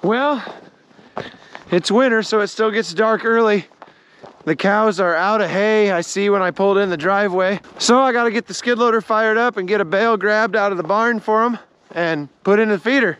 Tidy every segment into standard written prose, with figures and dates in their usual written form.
Well, it's winter, so it still gets dark early. The cows are out of hay, I see when I pulled in the driveway. So I gotta get the skid loader fired up and get a bale grabbed out of the barn for them and put in the feeder.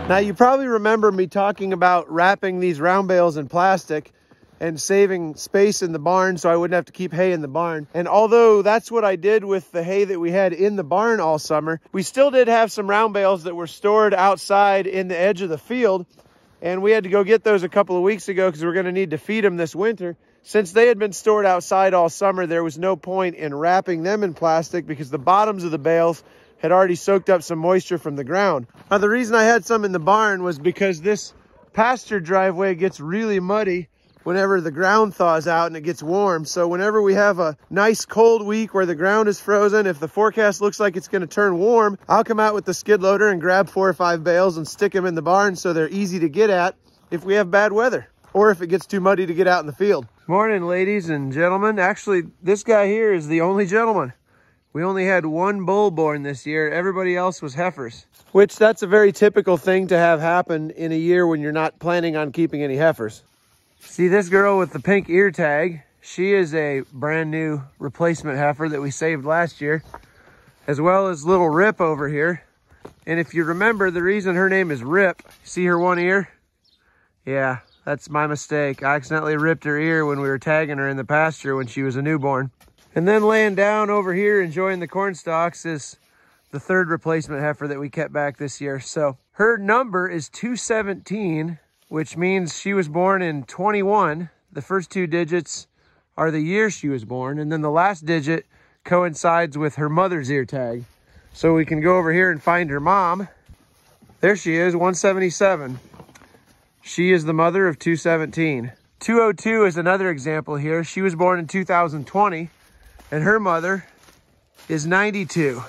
Now you probably remember me talking about wrapping these round bales in plastic and saving space in the barn so I wouldn't have to keep hay in the barn. And although that's what I did with the hay that we had in the barn all summer, we still did have some round bales that were stored outside in the edge of the field. And we had to go get those a couple of weeks ago because we're going to need to feed them this winter. Since they had been stored outside all summer, there was no point in wrapping them in plastic because the bottoms of the bales had already soaked up some moisture from the ground. Now, the reason I had some in the barn was because this pasture driveway gets really muddy whenever the ground thaws out and it gets warm. So whenever we have a nice cold week where the ground is frozen, if the forecast looks like it's going to turn warm, I'll come out with the skid loader and grab 4 or 5 bales and stick them in the barn so they're easy to get at if we have bad weather or if it gets too muddy to get out in the field. Morning, ladies and gentlemen. Actually, this guy here is the only gentleman. We only had 1 bull born this year. Everybody else was heifers, which that's a very typical thing to have happen in a year when you're not planning on keeping any heifers. See this girl with the pink ear tag? She is a brand new replacement heifer that we saved last year, as well as little Rip over here. And if you remember, the reason her name is Rip, see her one ear? Yeah, that's my mistake. I accidentally ripped her ear when we were tagging her in the pasture when she was a newborn. And then laying down over here enjoying the corn stalks is the 3rd replacement heifer that we kept back this year. So her number is 217, which means she was born in 21. The first 2 digits are the year she was born, and then the last digit coincides with her mother's ear tag. So we can go over here and find her mom. There she is, 177. She is the mother of 217. 202 is another example here. She was born in 2020. And her mother is 92,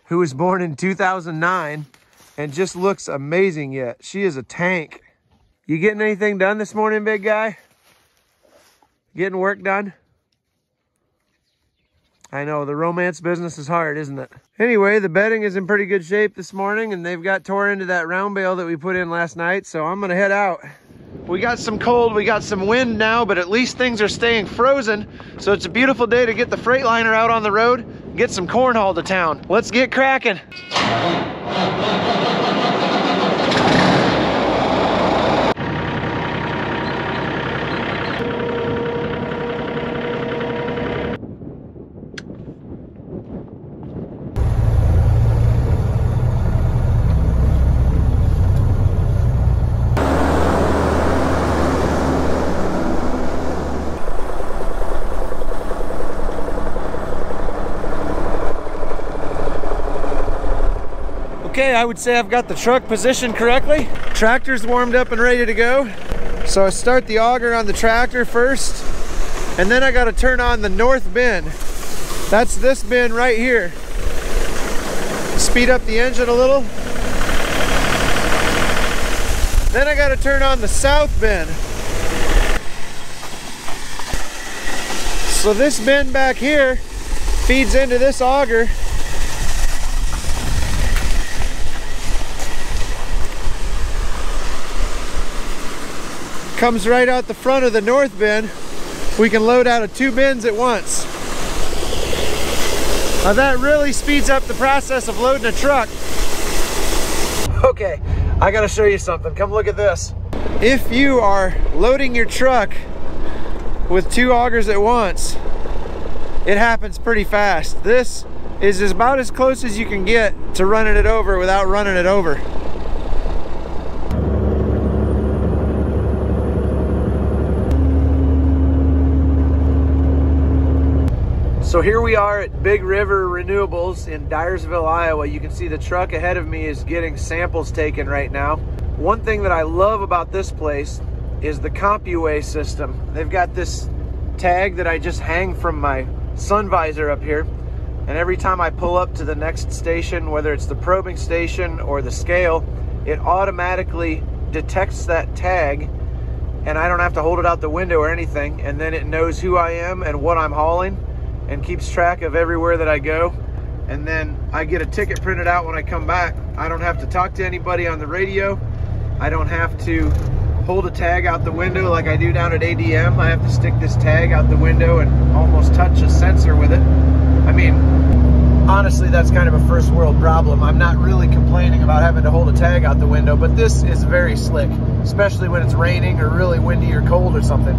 who was born in 2009 and just looks amazing yet. She is a tank. You getting anything done this morning, big guy? Getting work done? I know, the romance business is hard, isn't it? Anyway, the bedding is in pretty good shape this morning, and they've got tore into that round bale that we put in last night, so I'm gonna head out. We got some cold, we got some wind now, but at least things are staying frozen. So it's a beautiful day to get the Freightliner out on the road and get some corn hauled to town. Let's get cracking. Okay, I would say I've got the truck positioned correctly. Tractor's warmed up and ready to go. So I start the auger on the tractor first, and then I got to turn on the north bin. That's this bin right here. Speed up the engine a little. Then I got to turn on the south bin. So this bin back here feeds into this auger. Comes right out the front of the north bin. We can load out of 2 bins at once. Now that really speeds up the process of loading a truck. Okay, I gotta show you something. Come look at this. If you are loading your truck with 2 augers at once, it happens pretty fast. This is about as close as you can get to running it over without running it over. So here we are at Big River Renewables in Dyersville, Iowa. You can see the truck ahead of me is getting samples taken right now. One thing that I love about this place is the CompuWay system. They've got this tag that I just hang from my sun visor up here. And every time I pull up to the next station, whether it's the probing station or the scale, it automatically detects that tag and I don't have to hold it out the window or anything. And then it knows who I am and what I'm hauling and keeps track of everywhere that I go. And then I get a ticket printed out when I come back. I don't have to talk to anybody on the radio. I don't have to hold a tag out the window like I do down at ADM. I have to stick this tag out the window and almost touch a sensor with it. I mean, honestly, that's kind of a first world problem. I'm not really complaining about having to hold a tag out the window, but this is very slick, especially when it's raining or really windy or cold or something.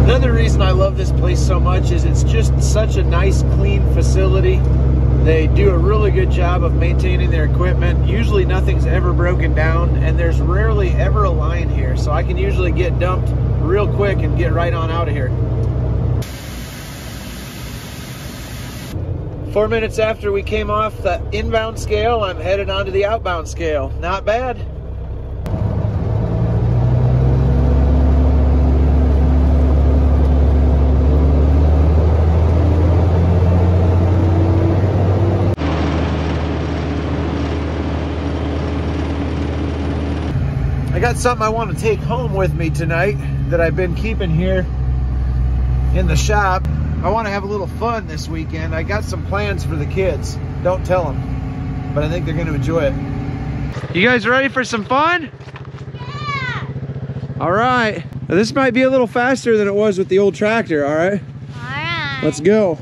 Another reason I love this place so much is it's just such a nice, clean facility. They do a really good job of maintaining their equipment. Usually nothing's ever broken down, and there's rarely ever a line here. So I can usually get dumped real quick and get right on out of here. 4 minutes after we came off the inbound scale, I'm headed onto the outbound scale. Not bad. I got something I want to take home with me tonight that I've been keeping here in the shop. I want to have a little fun this weekend. I got some plans for the kids. Don't tell them, but I think they're going to enjoy it. You guys ready for some fun? Yeah! All right. Now, this might be a little faster than it was with the old tractor, all right? All right. Let's go.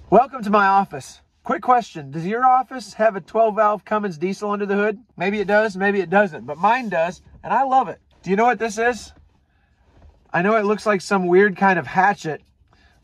Welcome to my office. Quick question. Does your office have a 12-valve Cummins diesel under the hood? Maybe it does, maybe it doesn't, but mine does, and I love it. Do you know what this is? I know it looks like some weird kind of hatchet,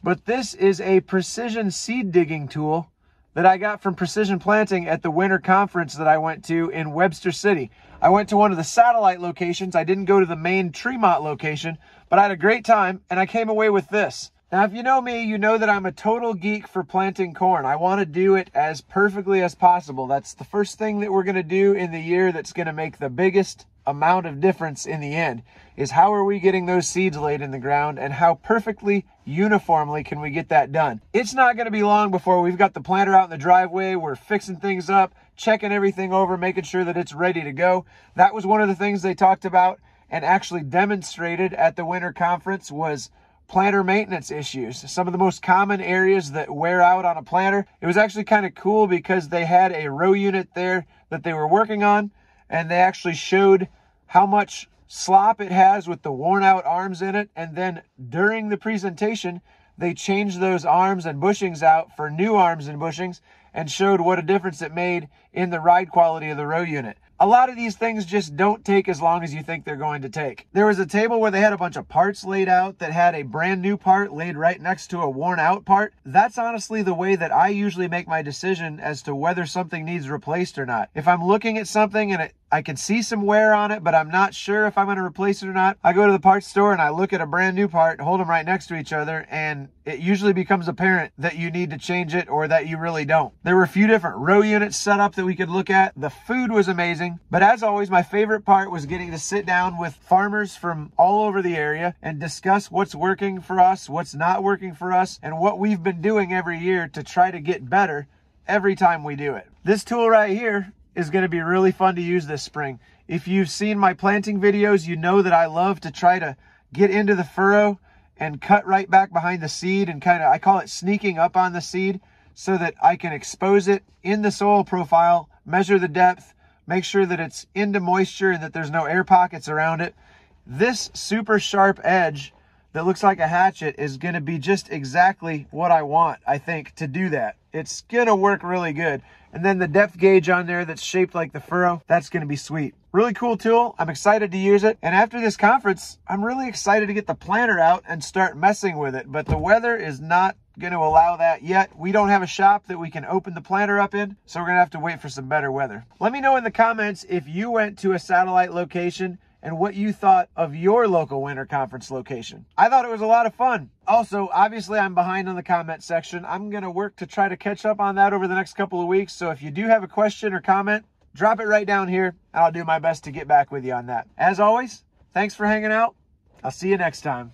but this is a precision seed digging tool that I got from Precision Planting at the winter conference that I went to in Webster City. I went to one of the satellite locations. I didn't go to the main Tremont location, but I had a great time, and I came away with this. Now, if you know me, you know that I'm a total geek for planting corn. I want to do it as perfectly as possible. That's the first thing that we're going to do in the year that's going to make the biggest amount of difference in the end, is how are we getting those seeds laid in the ground and how perfectly uniformly can we get that done. It's not going to be long before we've got the planter out in the driveway. We're fixing things up, checking everything over, making sure that it's ready to go. That was one of the things they talked about and actually demonstrated at the winter conference was planter maintenance issues. Some of the most common areas that wear out on a planter. It was actually kind of cool because they had a row unit there that they were working on, and they actually showed how much slop it has with the worn out arms in it. And then during the presentation, they changed those arms and bushings out for new arms and bushings and showed what a difference it made in the ride quality of the row unit. A lot of these things just don't take as long as you think they're going to take. There was a table where they had a bunch of parts laid out that had a brand new part laid right next to a worn out part. That's honestly the way that I usually make my decision as to whether something needs replaced or not. If I'm looking at something and I can see some wear on it, but I'm not sure if I'm going to replace it or not, I go to the parts store and I look at a brand new part, hold them right next to each other, and it usually becomes apparent that you need to change it or that you really don't. There were a few different row units set up that we could look at. The food was amazing, but as always, my favorite part was getting to sit down with farmers from all over the area and discuss what's working for us, what's not working for us, and what we've been doing every year to try to get better every time we do it. This tool right here is going to be really fun to use this spring. If you've seen my planting videos, you know that I love to try to get into the furrow and cut right back behind the seed and I call it sneaking up on the seed so that I can expose it in the soil profile, measure the depth, make sure that it's into moisture and that there's no air pockets around it. This super sharp edge that looks like a hatchet is going to be just exactly what I want, I think, to do that. It's going to work really good. And then the depth gauge on there that's shaped like the furrow, that's going to be sweet. Really cool tool. I'm excited to use it. And after this conference, I'm really excited to get the planter out and start messing with it. But the weather is not going to allow that yet. We don't have a shop that we can open the planter up in, so we're going to have to wait for some better weather. Let me know in the comments if you went to a satellite location and what you thought of your local winter conference location. I thought it was a lot of fun. Also, obviously, I'm behind on the comment section. I'm going to work to try to catch up on that over the next couple of weeks. So if you do have a question or comment, drop it right down here, and I'll do my best to get back with you on that. As always, thanks for hanging out. I'll see you next time.